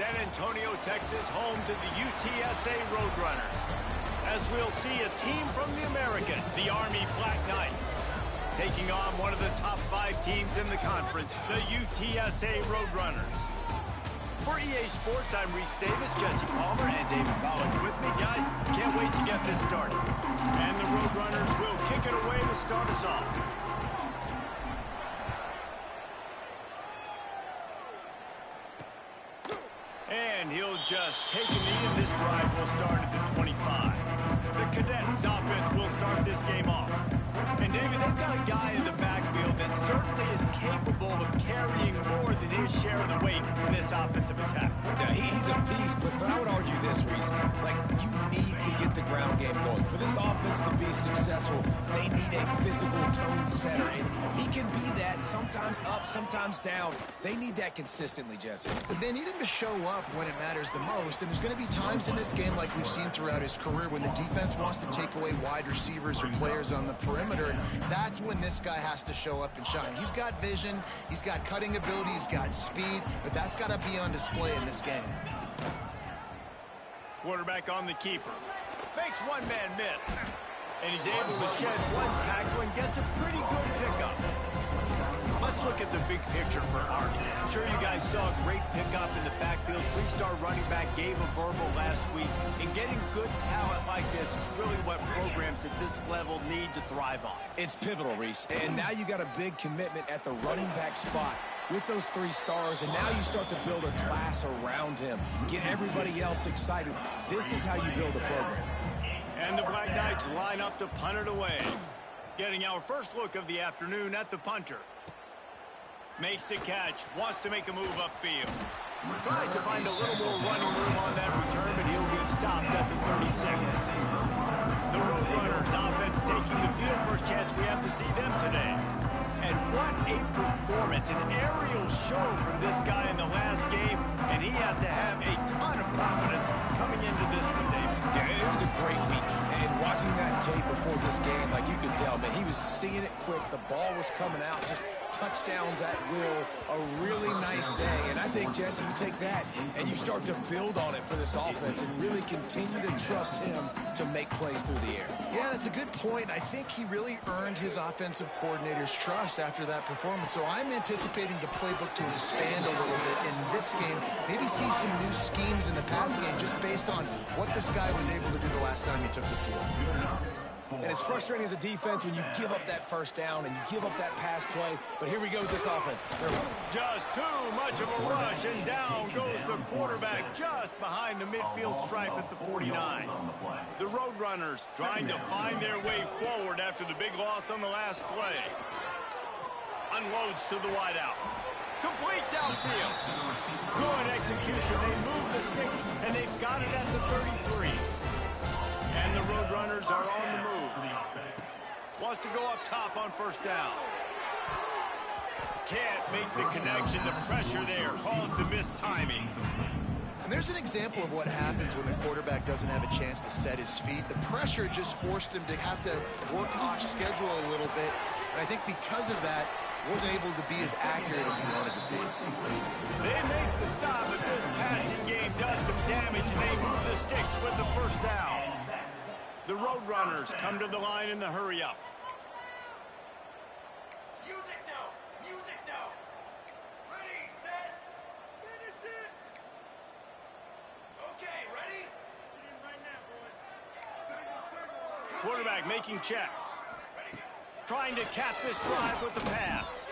San Antonio, Texas, home to the UTSA Roadrunners. As we'll see a team from the American, the Army Black Knights, taking on one of the top 5 teams in the conference, the UTSA Roadrunners. For EA Sports, I'm Reese Davis, Jesse Palmer, and David Pollack with me, guys. Can't wait to get this started. And the Roadrunners will kick it away to start us off. And he'll just take a knee, and this drive will start at the 25. The Cadets offense will start this game off. And David, they've got a guy in the backfield that certainly is capable of carrying more than his share of the weight in this offensive attack. Yeah, he's a beast, but I would argue this, Reese. Like, you need to get the ground game going. For this offense to be successful, they need a physical tone setter, and he can be that, sometimes up, sometimes down. They need that consistently, Jesse. They need him to show up when it matters the most, and there's going to be times in this game like we've seen throughout his career when the defense wants to take away wide receivers or players on the perimeter. That's when this guy has to show up and shine. He's got vision, he's got cutting ability, he's got speed, but that's got to be on display in this game. Quarterback on the keeper. Makes one man miss. And he's able to shed one tackle and gets a pretty good pickup. Let's look at the big picture for Army. I'm sure you guys saw a great pickup in the backfield. 3-star running back gave a verbal last week. And getting good talent like this is really what programs at this level need to thrive on. It's pivotal, Reese. And now you got a big commitment at the running back spot with those 3 stars, and now you start to build a class around him. Get everybody else excited. This is how you build a program. And the Black Knights line up to punt it away. Getting our first look of the afternoon at the punter. Makes a catch, wants to make a move upfield. Tries to find a little more running room on that return, but he'll be stopped at the 36. The Roadrunners offense taking the field. First chance we have to see them today. And what a performance, an aerial show from this guy in the last game, and he has to have a ton of confidence coming into this one, David. Yeah, it was a great week. And watching that tape before this game, like you could tell, man, he was seeing it quick. The ball was coming out, just touchdowns at will. A really nice day. And I think, Jesse, you take that and you start to build on it for this offense and really continue to trust him to make plays through the air. Yeah, that's a good point. I think he really earned his offensive coordinator's trust after that performance. So I'm anticipating the playbook to expand a little bit in this game. Maybe see some new schemes in the pass game just based on what this guy was able to do the last time he took the field. And it's frustrating as a defense when you give up that first down and you give up that pass play. But here we go with this offense. Just too much of a rush, and down goes the quarterback just behind the midfield stripe at the 49. The Roadrunners trying to find their way forward after the big loss on the last play. Unloads to the wideout. Complete downfield. Good execution. They move the sticks, and they've got it at the 33. And the Roadrunners are on the move. Wants to go up top on first down. Can't make the connection. The pressure there caused the missed timing. And there's an example of what happens when the quarterback doesn't have a chance to set his feet. The pressure just forced him to have to work off schedule a little bit. And I think because of that, wasn't able to be as accurate as he wanted to be. They make the stop, but this passing game does some damage, and they move the sticks with the first down. The Roadrunners come to the line in the hurry-up. Music now! Music now! Ready, set, finish it! Okay, ready? Right now, boys. Quarterback making checks. Trying to cap this drive with the pass.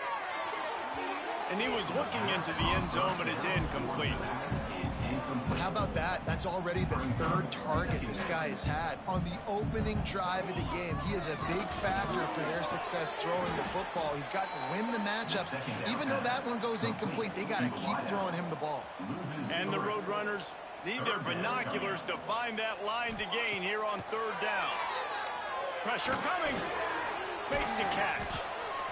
And he was looking into the end zone, but it's incomplete. How about that? That's already the 3rd target this guy has had on the opening drive of the game. He is a big factor for their success throwing the football. He's got to win the matchups. Even though that one goes incomplete, they got to keep throwing him the ball. And the Roadrunners need their binoculars to find that line to gain here on 3rd down. Pressure coming. Makes a catch.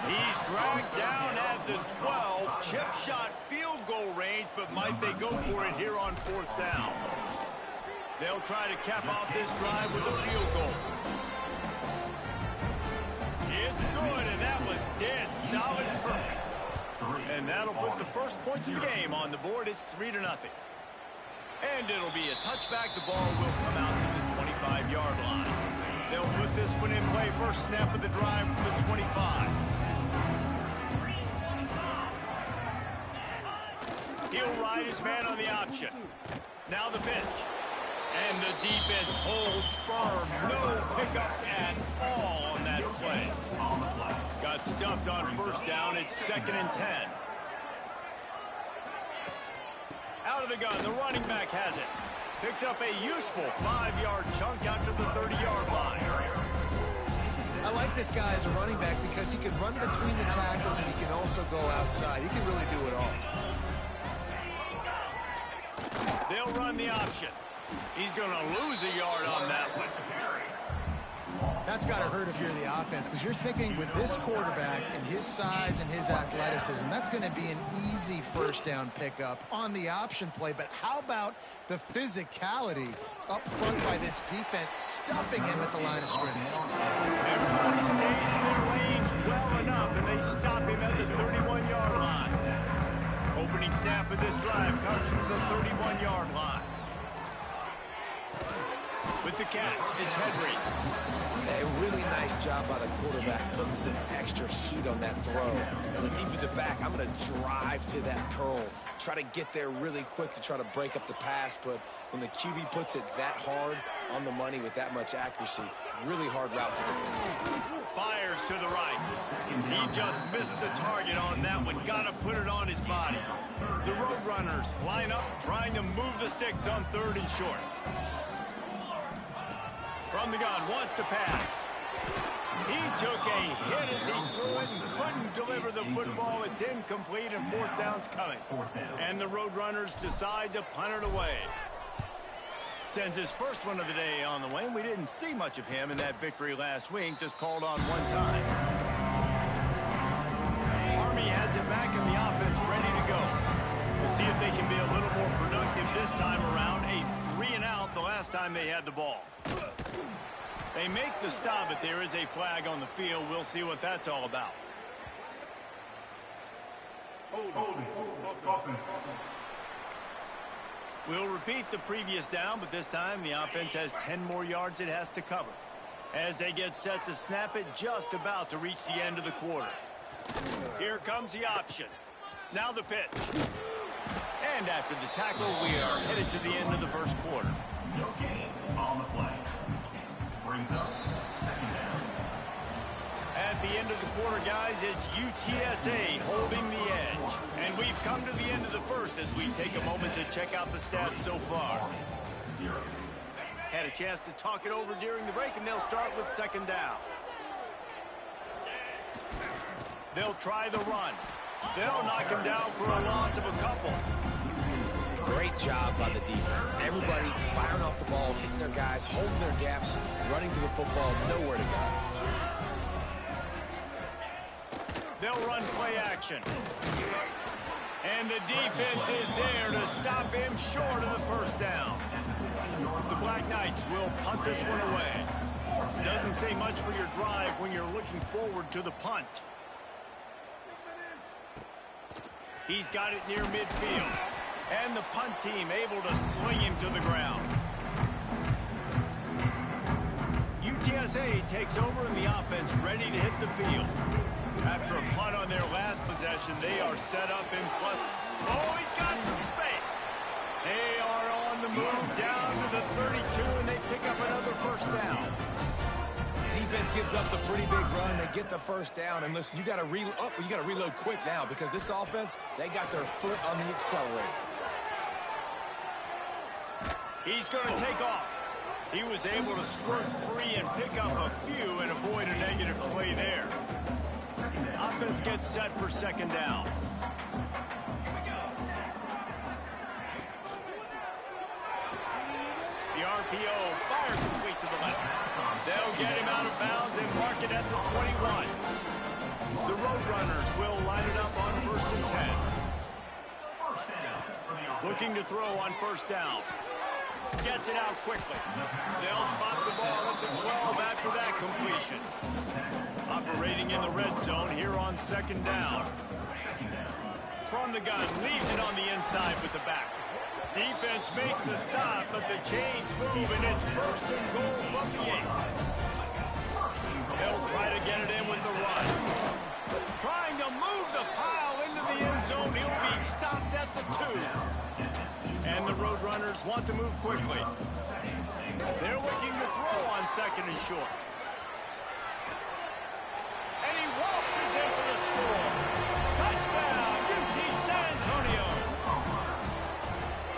He's dragged down at the 12. Chip shot field goal range, but might they go for it here on 4th down? They'll try to cap off this drive with a field goal. It's good, and that was dead solid perfect. And that'll put the first points of the game on the board. It's 3-0. And it'll be a touchback. The ball will come out to the 25-yard line. They'll put this one in play. First snap of the drive from the 25. He'll ride his man on the option. Now the pitch. And the defense holds firm. No pickup at all on that play. Got stuffed on first down. It's 2nd and 10. Out of the gun, the running back has it. Picks up a useful 5-yard chunk out to the 30-yard line. I like this guy as a running back because he can run between the tackles and he can also go outside. He can really do it all. They'll run the option. He's going to lose a yard on that one. That's got to hurt if you're the offense, because you're thinking with this quarterback and his size and his athleticism, that's going to be an easy first down pickup on the option play. But how about the physicality up front by this defense, stuffing him at the line of scrimmage? Everybody stays in their lanes well enough, and they stop him at the 31-yard line. Opening snap of this drive comes from the 31-yard line. With the catch, it's Henry. A really nice job by the quarterback, putting some extra heat on that throw. As a defensive back, I'm going to drive to that curl, try to get there really quick to try to break up the pass, but when the QB puts it that hard on the money with that much accuracy, really hard route to defend. Fires to the right. He just missed the target on that one. Got to put it on his body. The Roadrunners line up, trying to move the sticks on 3rd and short. From the gun, wants to pass. He took a hit as he threw it and couldn't deliver the football. It's incomplete and 4th down's coming. And the Roadrunners decide to punt it away. Sends his first one of the day on the way, and we didn't see much of him in that victory last week, just called on one time. Army has it back in the offense, ready to go. We'll see if they can be a little more productive this time around. A 3-and-out the last time they had the ball. They make the stop, but there is a flag on the field. We'll see what that's all about. We'll repeat the previous down, but this time the offense has 10 more yards it has to cover. As they get set to snap it, just about to reach the end of the quarter. Here comes the option. Now the pitch. And after the tackle, we are headed to the end of the first quarter. No gain on the play. Brings up 2nd down. At the end of the quarter, guys, it's UTSA holding the edge. And we've come to the end of the first as we take a moment to check out the stats so far. Had a chance to talk it over during the break, and they'll start with 2nd down. They'll try the run. They'll knock him down for a loss of a couple. Great job by the defense. Everybody firing off the ball, hitting their guys, holding their gaps, running to the football, nowhere to go. They'll run play action. And the defense is there to stop him short of the first down. The Black Knights will punt this one away. Doesn't say much for your drive when you're looking forward to the punt. He's got it near midfield. And the punt team able to sling him to the ground. UTSA takes over in the offense, ready to hit the field. After a punt on their last possession, they are set up in plus. Oh, he's got some space. They are on the move down to the 32, and they pick up another first down. Defense gives up the pretty big run. They get the first down, and listen, you got to reload quick now because this offense, they got their foot on the accelerator. He's going to take off. He was able to squirt free and pick up a few and avoid a negative play there. Offense gets set for 2nd down. The RPO fires complete to the left. They'll get him out of bounds and mark it at the 21. The Roadrunners will line it up on 1st and 10. Looking to throw on 1st down. Gets it out quickly. They'll spot the ball at the 12 after that completion. Operating in the red zone here on 2nd down. From the gun, leaves it on the inside with the back. Defense makes a stop, but the chains move, and it's first and goal from the 8. They'll try to get it in with the run. Trying to move the pile into the end zone. He'll be stopped at the 2. And the Roadrunners want to move quickly. They're looking to throw on second and short. And he waltzes in for the score. Touchdown, UT San Antonio.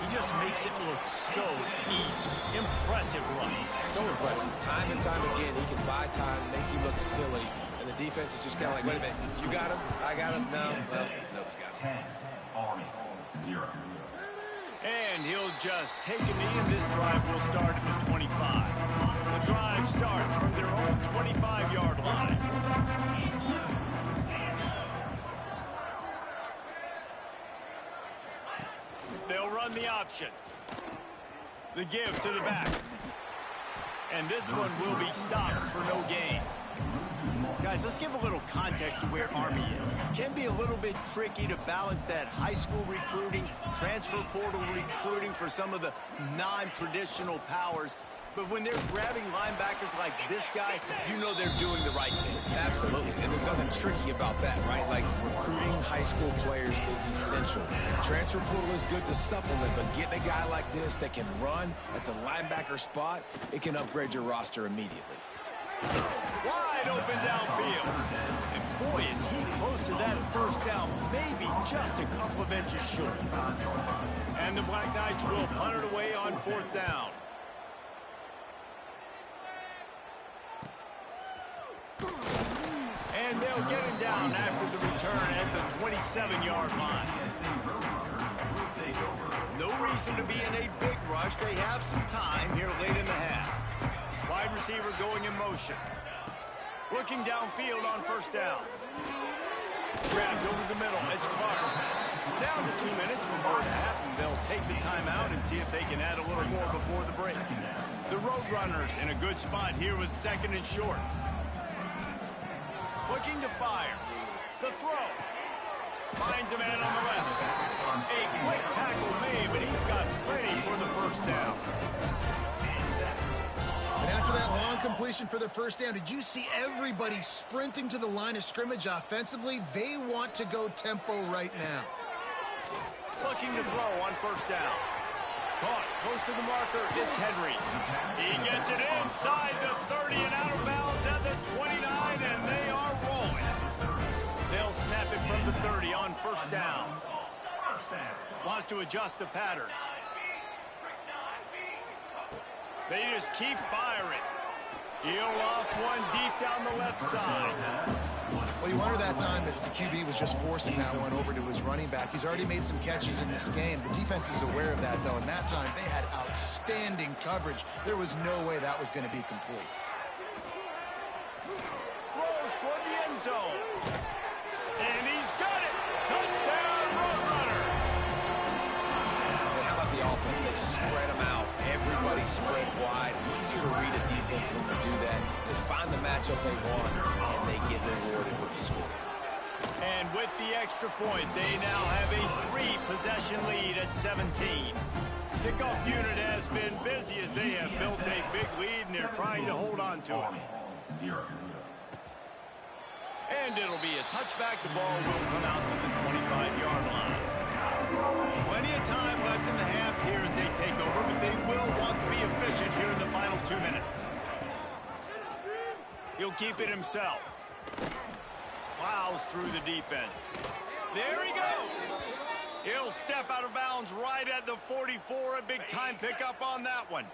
He just makes it look so easy. Impressive run. So impressive. Time and time again, he can buy time, make you look silly. And the defense is just kind of like, wait a minute, you got him? I got him? No, well, nobody's got him. 10, Army, 0. And he'll just take a knee, and this drive will start at the 25. The drive starts from their own 25-yard line. They'll run the option. The give to the back. And this one will be stopped for no gain. Guys, let's give a little context to where Army is. It can be a little bit tricky to balance that high school recruiting, transfer portal recruiting for some of the non-traditional powers. But when they're grabbing linebackers like this guy, you know they're doing the right thing. Absolutely, and there's nothing tricky about that, right? Like, recruiting high school players is essential. Transfer portal is good to supplement, but getting a guy like this that can run at the linebacker spot, it can upgrade your roster immediately. Wide open downfield. And boy, is he close to that first down, maybe just a couple of inches short. And the Black Knights will punt it away on 4th down. And they'll get him down after the return at the 27-yard line. No reason to be in a big rush. They have some time here late in the half. Wide receiver going in motion. Looking downfield on 1st down. Grabs over the middle. It's Clark. Down to 2 minutes before the half, and they'll take the timeout and see if they can add a little more before the break. The Roadrunners in a good spot here with 2nd and short. Looking to fire. The throw. Finds a man on the left. A quick tackle made, but he's got plenty for the 1st down. And after that long completion for the 1st down, did you see everybody sprinting to the line of scrimmage offensively? They want to go tempo right now. Looking to throw on 1st down. Caught close to the marker. It's Henry. He gets it inside the 30 and out of bounds at the 29, and they are rolling. They'll snap it from the 30 on 1st down. Wants to adjust the pattern. They just keep firing. He'll loft one deep down the left side. Well, you wonder that time if the QB was just forcing that one over to his running back. He's already made some catches in this game. The defense is aware of that, though, and that time they had outstanding coverage. There was no way that was going to be complete. Throws toward the end zone. And he's got it. Touchdown, Roadrunners. And how about the offense? They spread them out. Everybody spread wide. Easier to read a defense when you do that. They find the matchup they want, and they get rewarded with the score. And with the extra point, they now have a 3-possession lead at 17. Kickoff unit has been busy as they have built a big lead, and they're trying to hold on to it. 0. And it'll be a touchback. The ball will come out to the 25-yard line. Plenty of time left in the half here as they take over, but they will want to be efficient here in the final 2 minutes. He'll keep it himself. Plows through the defense. There he goes. He'll step out of bounds right at the 44. A big-time pickup on that one.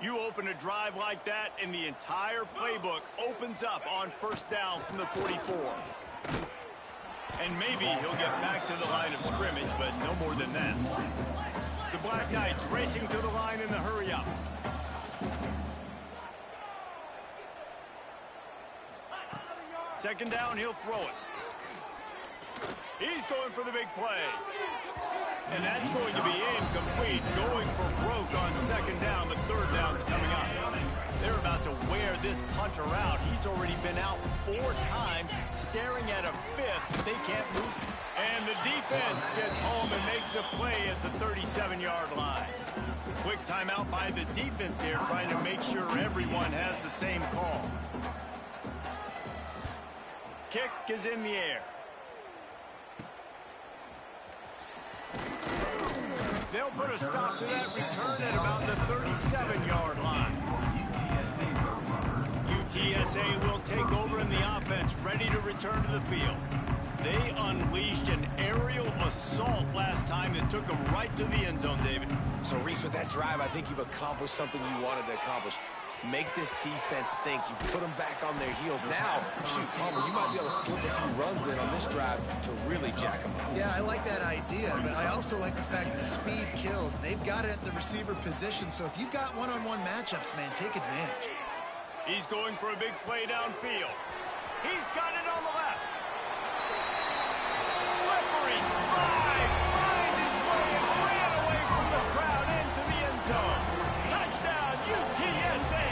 You open a drive like that, and the entire playbook opens up on 1st down from the 44. And maybe he'll get back to the line of scrimmage, but no more than that. The Black Knights racing to the line in the hurry-up. Second down, he'll throw it. He's going for the big play. And that's going to be incomplete. Going for broke on 2nd down, but 3rd down's coming up. They're about to wear this punter out. He's already been out 4 times, staring at a 5th. They can't move. And the defense gets home and makes a play at the 37-yard line. Quick timeout by the defense there, trying to make sure everyone has the same call. Kick is in the air. They'll put a stop to that return at about the 37-yard line. UTSA will take over in the offense, ready to return to the field. They unleashed an aerial assault last time that took them right to the end zone, David. So, Reese, with that drive, I think you've accomplished something you wanted to accomplish. Make this defense think. You put them back on their heels. Now, shoot, Palmer, you might be able to slip a few runs in on this drive to really jack them up. Yeah, I like that idea, but I also like the fact that speed kills. They've got it at the receiver position, so if you've got one-on-one matchups, man, take advantage. He's going for a big play downfield. He's got it on the left. Slippery slide, find his way and ran away from the crowd into the end zone. Touchdown, UTSA!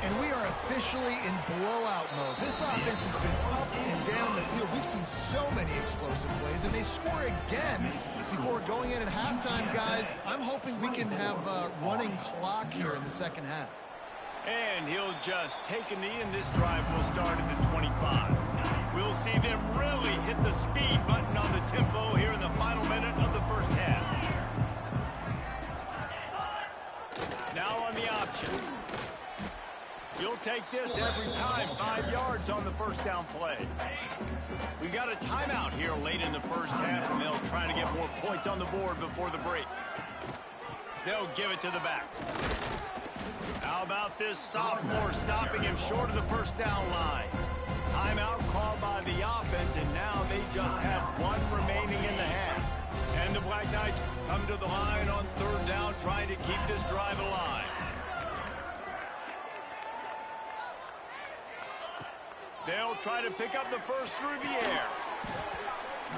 And we are officially in blowout mode. This offense has been up and down the field. We've seen so many explosive plays, and they score again before going in at halftime, guys. I'm hoping we can have a running clock here in the second half. And he'll just take a knee, and this drive will start at the 25. We'll see them really hit the speed button on the tempo here in the final minute of the first half. Now on the option. You'll take this every time. 5 yards on the first down play. We got a timeout here late in the first half, and they'll try to get more points on the board before the break. They'll give it to the back. How about this sophomore stopping him short of the first down line? Timeout called by the offense, and now they just have one remaining in the half. And the Black Knights come to the line on third down, trying to keep this drive alive. They'll try to pick up the first through the air.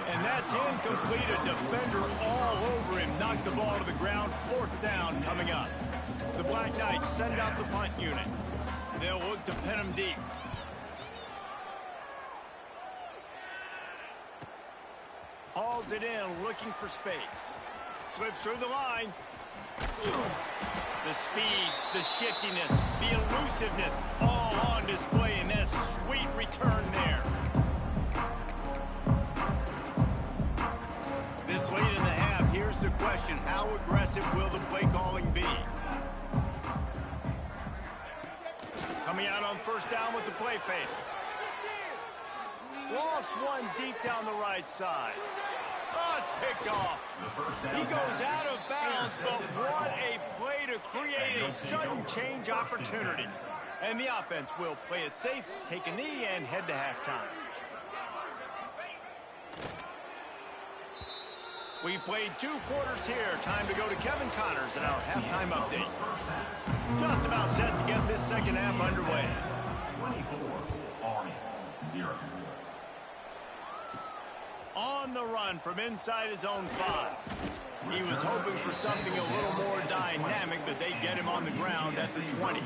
And that's incomplete. A defender all over him. Knocked the ball to the ground. Fourth down coming up. The Black Knights send out the punt unit. They'll look to pin him deep. Hauls it in, looking for space. Slips through the line. The speed, the shiftiness, the elusiveness, all on display in that sweet return there. This late in the half, here's the question. How aggressive will the play calling be? Coming out on first down with the play fake. Lost one deep down the right side. Oh, it's picked off. He goes out of bounds, but what a play to create a sudden change opportunity. And the offense will play it safe, take a knee, and head to halftime. We've played 2 quarters here. Time to go to Kevin Connors in our halftime update. Just about set to get this second half underway. 24-0. On the run from inside his own 5. He was hoping for something a little more dynamic, but they get him on the ground at the 20.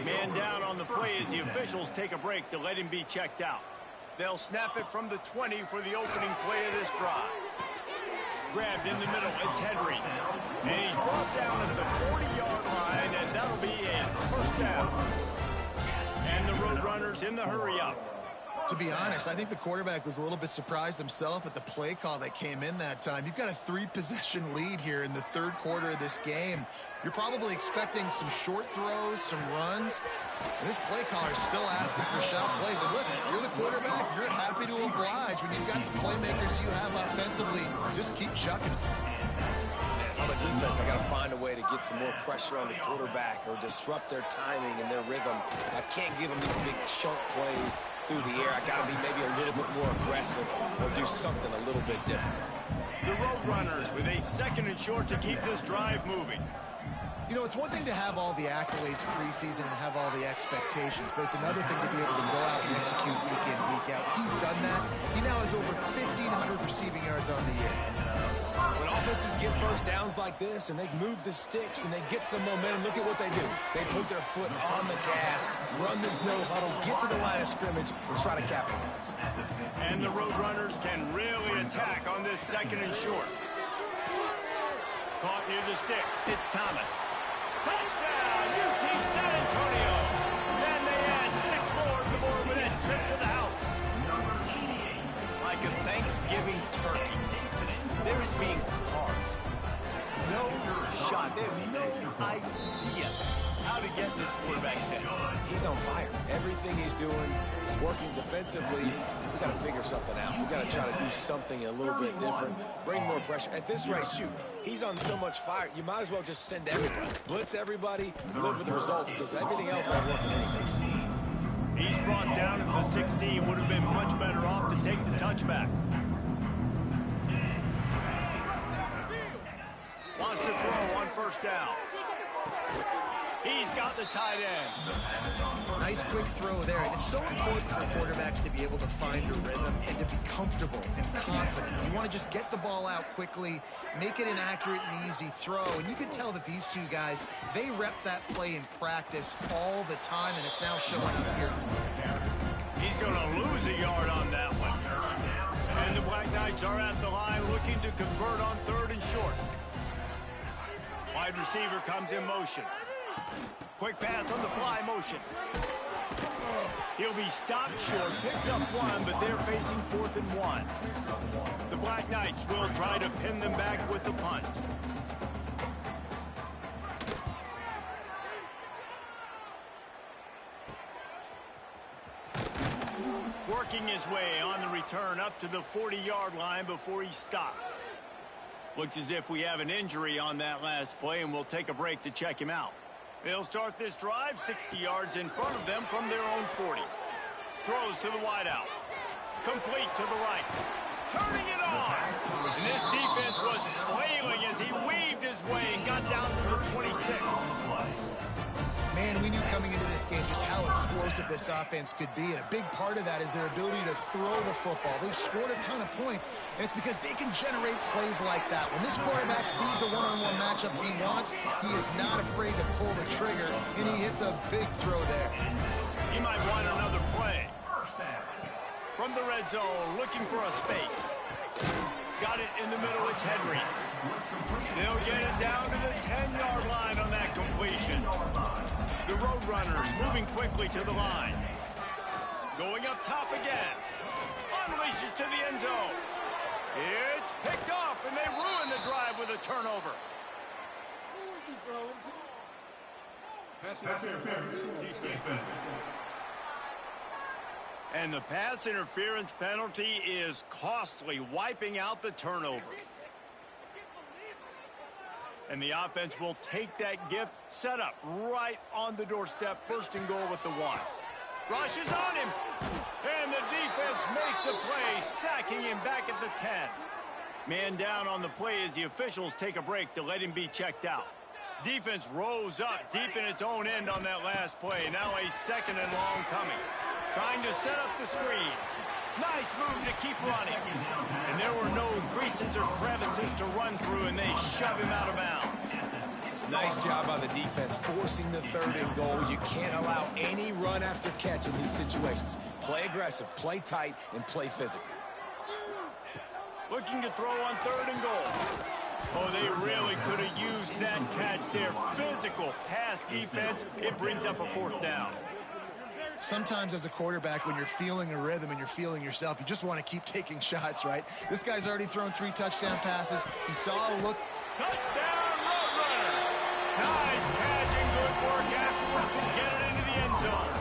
Man down on the play as the officials take a break to let him be checked out. They'll snap it from the 20 for the opening play of this drive. Grabbed in the middle, it's Henry. And he's brought down at the 40-yard line, and that'll be a first down. And the Roadrunners in the hurry-up. To be honest, I think the quarterback was a little bit surprised himself at the play call that came in that time. You've got a 3-possession lead here in the third quarter of this game. You're probably expecting some short throws, some runs. And this play caller is still asking for shout plays. And listen, you're the quarterback. You're happy to oblige when you've got the playmakers you have offensively. Just keep chucking it. On the defense, I got to find a way to get some more pressure on the quarterback or disrupt their timing and their rhythm. I can't give them these big chunk plays through the air. I got to be maybe a little bit more aggressive or do something a little bit different. The Roadrunners with a second and short to keep this drive moving. You know, it's one thing to have all the accolades preseason and have all the expectations, but it's another thing to be able to go out and execute week in, week out. He's done that. He now has over 1,500 receiving yards on the year. When offenses get first downs like this and they move the sticks and they get some momentum, look at what they do. They put their foot on the gas, run this no huddle, get to the line of scrimmage, and try to capitalize. And the Roadrunners can really attack on this second and short. Caught near the sticks. It's Thomas. Touchdown, UT San Antonio. And they add 6 more to the board with that trip to the house. Like a Thanksgiving turkey. There is being carved. No shot. They have no idea how to get in this quarterback's head. He's on fire. Everything he's doing is working defensively. We got to figure something out. We got to try to do something a little bit different. Bring more pressure. At this rate, shoot, he's on so much fire. You might as well just send everybody. Blitz everybody, live with the results, because everything else ain't working anyways. He's brought down at the 16. Would have been much better off to take the touchback. Wants to throw on first down. He's got the tight end. Nice quick throw there. And it's so important for quarterbacks to be able to find a rhythm and to be comfortable and confident. You want to just get the ball out quickly, make it an accurate and easy throw. And you can tell that these two guys, they rep that play in practice all the time, and it's now showing up here. He's going to lose a yard on that one. And the Black Knights are at the line looking to convert on 3rd and short. Wide receiver comes in motion. Quick pass on the fly motion. He'll be stopped short, picks up 1, but they're facing 4th and 1. The Black Knights will try to pin them back with the punt. Working his way on the return up to the 40-yard line before he stopped. Looks as if we have an injury on that last play, and we'll take a break to check him out. They'll start this drive 60 yards in front of them from their own 40. Throws to the wideout. Complete to the right. Turning it on. And this defense was flailing as he weaved his way and got down to the 26. Man, we knew coming into this game just how explosive this offense could be, and a big part of that is their ability to throw the football. They've scored a ton of points, and it's because they can generate plays like that. When this quarterback sees the one-on-one matchup he wants, he is not afraid to pull the trigger, and he hits a big throw there. He might want another play. From the red zone, looking for a space. Got it in the middle, it's Henry. They'll get it down to the 10-yard line on that completion. The Roadrunners moving quickly to the line. Going up top again. Unleashes to the end zone. It's picked off, and they ruin the drive with a turnover. Who is he throwing to? Pass interference. Defense. And the pass interference penalty is costly, wiping out the turnover. And the offense will take that gift, set up right on the doorstep, 1st and goal with the 1. Rushes on him, and the defense makes a play, sacking him back at the 10. Man down on the play as the officials take a break to let him be checked out. Defense rose up deep in its own end on that last play. Now a 2nd and long coming. Trying to set up the screen. Nice move to keep running. And there were no creases or crevices to run through, and they shove him out of bounds. Nice job by the defense, forcing the 3rd and goal. You can't allow any run after catch in these situations. Play aggressive, play tight, and play physical. Looking to throw on 3rd and goal. Oh, they really could have used that catch there. Physical pass defense. It brings up a 4th down. Sometimes as a quarterback, when you're feeling a rhythm and you're feeling yourself, you just want to keep taking shots, right? This guy's already thrown 3 touchdown passes. He saw a look. Touchdown, Roadrunners! Nice catch and good work afterwards to get it into the end zone.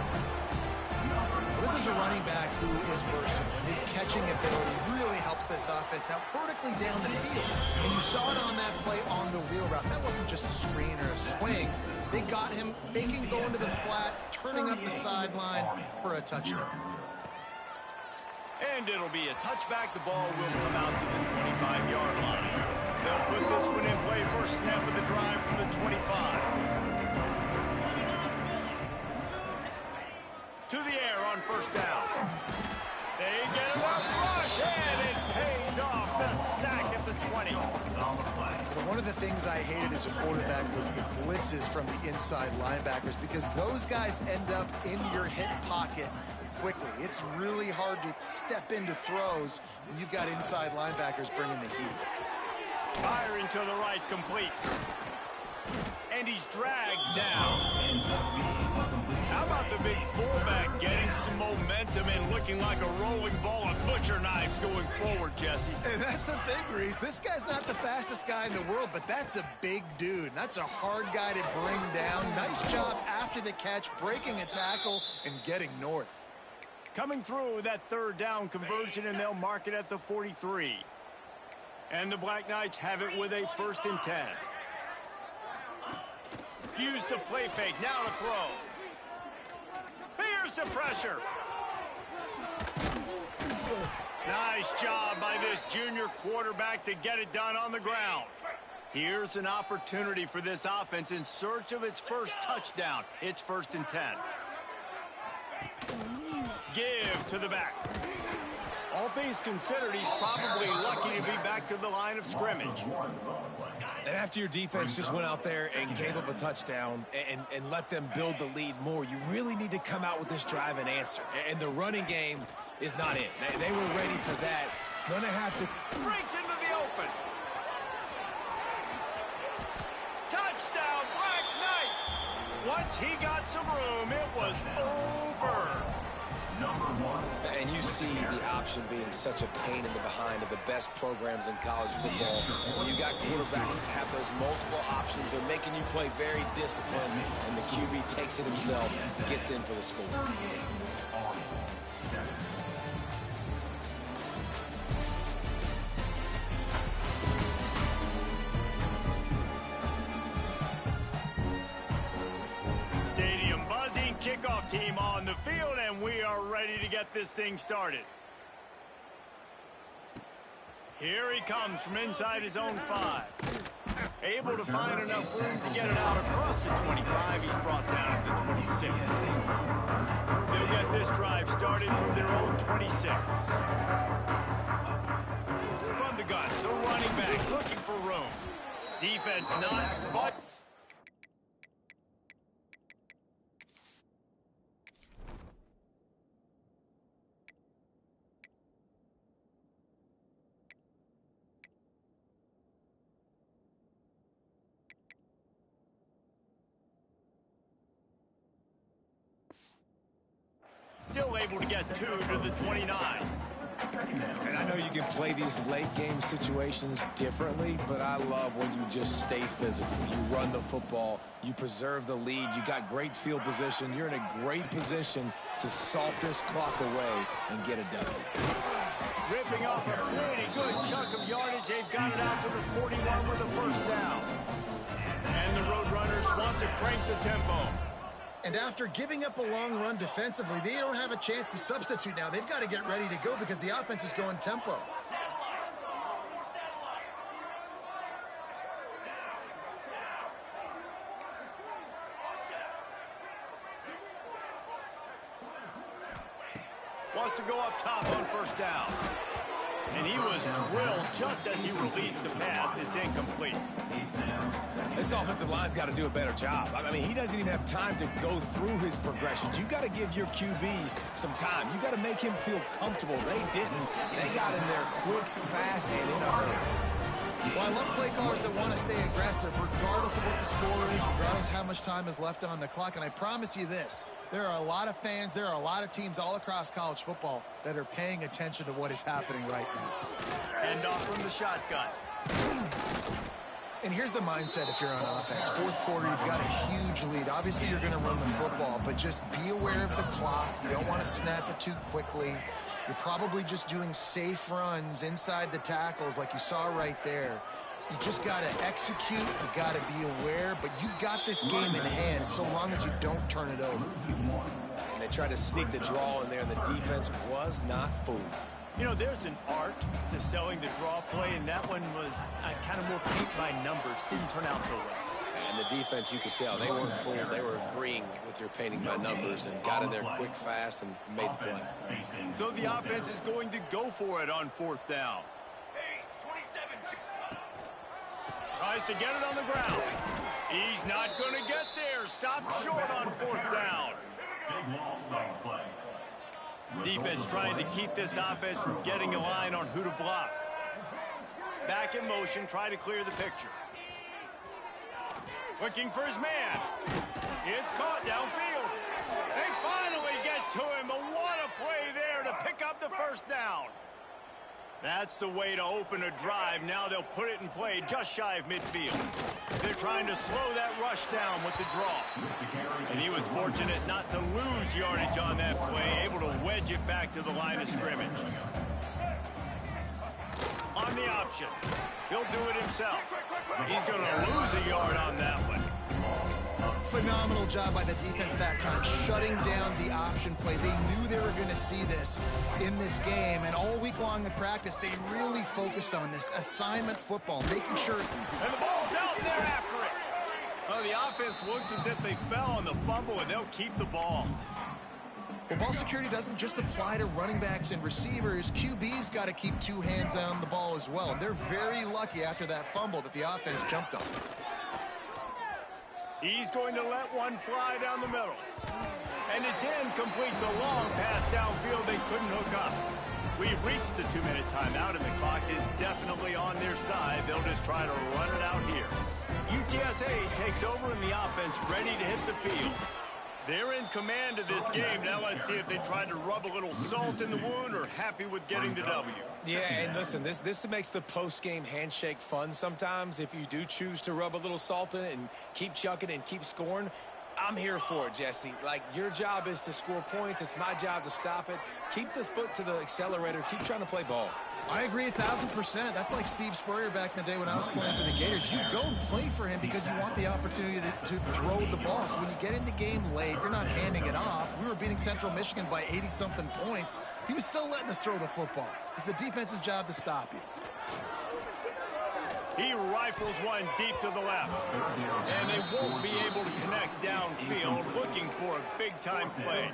Well, this is a running back who is versatile. His catching ability really helps this offense out vertically down the field. And you saw it on that play on the wheel route. That wasn't just a screen or a swing. They got him faking going to the flat, turning up the sideline for a touchdown. And it'll be a touchback. The ball will come out to the 25-yard line. They'll put this one in play. First snap of the drive from the 25. To the air on 1st down. They get it up, rush, and it pays off. The sack at the 20. but one of the things I hated as a quarterback was the blitzes from the inside linebackers because those guys end up in your hip pocket quickly. It's really hard to step into throws when you've got inside linebackers bringing the heat. Firing to the right, complete. And he's dragged down. How about the big fullback getting some momentum and looking like a rolling ball of butcher knives going forward, Jesse? And that's the thing, Reese. This guy's not the fastest guy in the world, but that's a big dude. That's a hard guy to bring down. Nice job after the catch, breaking a tackle and getting north. Coming through that third down conversion, and they'll mark it at the 43. And the Black Knights have it with a 1st and 10. Use the play fake, now to throw. Here's the pressure. Nice job by this junior quarterback to get it done on the ground. Here's an opportunity for this offense in search of its first touchdown. It's 1st and 10. Give to the back. All things considered, he's probably lucky to be back to the line of scrimmage. And after your defense just went out there and gave up a touchdown and let them build the lead more, you really need to come out with this drive and answer. And the running game is not it. They were ready for that. Gonna have to... Breaks into the open. Touchdown, Black Knights! Once he got some room, it was over. And you see the option being such a pain in the behind of the best programs in college football. When you got quarterbacks that have those multiple options, they're making you play very disciplined, and the QB takes it himself, gets in for the score. Stadium buzzing, kickoff team on the field, and we are ready to get this thing started. Here he comes from inside his own 5. Able to find enough room to get it out across the 25. He's brought down at the 26. They'll get this drive started from their own 26. From the gun, the running back looking for room. Defense not, but... Still able to get 2 to the 29. And I know you can play these late game situations differently, but I love when you just stay physical. You run the football, you preserve the lead, you got great field position, you're in a great position to salt this clock away and get it done. Ripping off a pretty good chunk of yardage. They've got it out to the 41 with a 1st down. And the Roadrunners want to crank the tempo. And after giving up a long run defensively, they don't have a chance to substitute now. They've got to get ready to go because the offense is going tempo. Wants to go up top on 1st down. And he was drilled just as he released the pass. It's incomplete. This offensive line's got to do a better job. I mean, he doesn't even have time to go through his progressions. You got to give your QB some time. You got to make him feel comfortable. They didn't. They got in there quick, fast, and in a hurry. Well, I love play callers that want to stay aggressive, regardless of what the score is, regardless of how much time is left on the clock. And I promise you this, there are a lot of fans, there are a lot of teams all across college football that are paying attention to what is happening right now. Hand off from the shotgun. And here's the mindset if you're on offense. 4th quarter, you've got a huge lead. Obviously, you're going to run the football, but just be aware of the clock. You don't want to snap it too quickly. You're probably just doing safe runs inside the tackles like you saw right there. You just got to execute. You got to be aware, but you've got this game in hand so long as you don't turn it over. And they tried to sneak the draw in there, and the defense was not fooled. You know, there's an art to selling the draw play, and that one was kind of more paint by numbers. Didn't turn out so well. And the defense, you could tell, they weren't fooled. They were agreeing with your painting by numbers and got in there quick, fast, and made the play. So the offense is going to go for it on 4th down. Tries tries to get it on the ground. He's not going to get there. Stop short on 4th down. Big loss on the play. Defense trying to keep this offense from getting a line on who to block. Back in motion, try to clear the picture. Looking for his man. It's caught downfield. They finally get to him, but what a play there to pick up the 1st down. That's the way to open a drive. Now they'll put it in play just shy of midfield. They're trying to slow that rush down with the draw. And he was fortunate not to lose yardage on that play, able to wedge it back to the line of scrimmage. On the option, he'll do it himself. He's going to lose a yard on that one. Phenomenal job by the defense that time, shutting down the option play. They knew they were going to see this in this game, and all week long in practice, they really focused on this assignment football, making sure. And the ball's out, and they're after it. Well, the offense looks as if they fell on the fumble, and they'll keep the ball. Well, ball security doesn't just apply to running backs and receivers. QB's got to keep 2 hands on the ball as well. And they're very lucky after that fumble that the offense jumped on. He's going to let one fly down the middle. And it's incomplete. The long pass downfield they couldn't hook up. We've reached the 2-minute timeout, and the clock is definitely on their side. They'll just try to run it out here. UTSA takes over in the offense, ready to hit the field. They're in command of this game. Now let's see if they tried to rub a little salt in the wound or happy with getting the W. Yeah, and listen, this makes the post-game handshake fun sometimes. If you do choose to rub a little salt in it and keep chucking and keep scoring, I'm here for it, Jesse. Like, your job is to score points. It's my job to stop it. Keep the foot to the accelerator. Keep trying to play ball. I agree 1,000%. That's like Steve Spurrier back in the day when I was playing for the Gators. You go and play for him because you want the opportunity to throw the ball. So when you get in the game late, you're not handing it off. We were beating Central Michigan by 80-something points. He was still letting us throw the football. It's the defense's job to stop you. He rifles one deep to the left. And they won't be able to connect downfield, looking for a big-time play.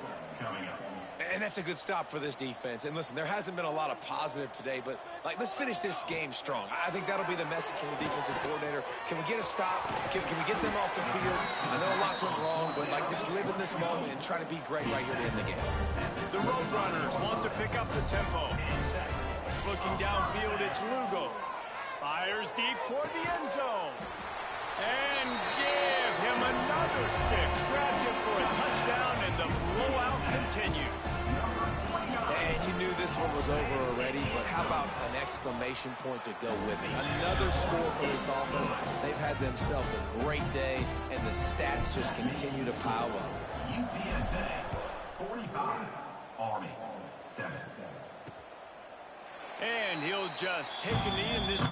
And that's a good stop for this defense. And listen, there hasn't been a lot of positive today, but let's finish this game strong. I think that'll be the message from the defensive coordinator. Can we get a stop? Can we get them off the field? I know lots went wrong, but just live in this moment and try to be great right here to end the game. The Roadrunners want to pick up the tempo. Looking downfield, it's Lugo. Fires deep toward the end zone. And give him another 6. Grabs it for a touchdown, and the blowout continues. And you knew this one was over already, but how about an exclamation point to go with it? Another score for this offense. They've had themselves a great day, and the stats just continue to pile up. UTSA 45, Army 7. And he'll just take a knee in this.